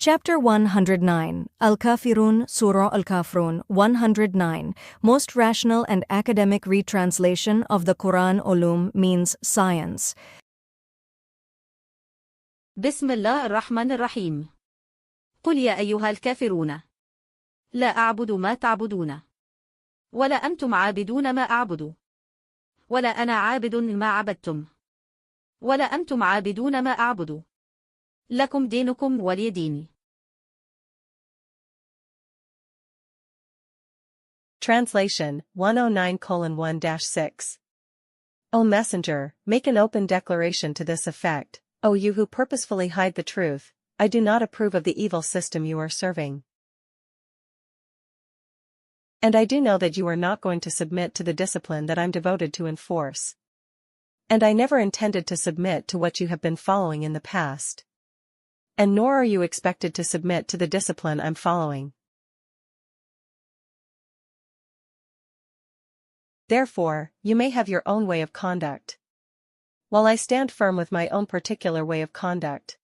Chapter 109, Alkaferoon, Surah Alkaferoon, 109, most rational and academic retranslation of the Quran ulum means science. بسم الله الرحمن الرحيم. قل يا أيها الكافرون لا أعبد ما تعبدون ولا أنتم عابدون ما أعبد ولا أنا عابد ما عبدتم ولا أنتم عابدون ما أعبد لكم دينكم ولي دين. Translation 109:1-6. O Messenger, make an open declaration to this effect, O you who purposefully hide the truth, I do not approve of the evil system you are serving. And I do know that you are not going to submit to the discipline that I'm devoted to enforce. And I never intended to submit to what you have been following in the past. And nor are you expected to submit to the discipline I'm following. Therefore, you may have your own way of conduct, while I stand firm with my own particular way of conduct.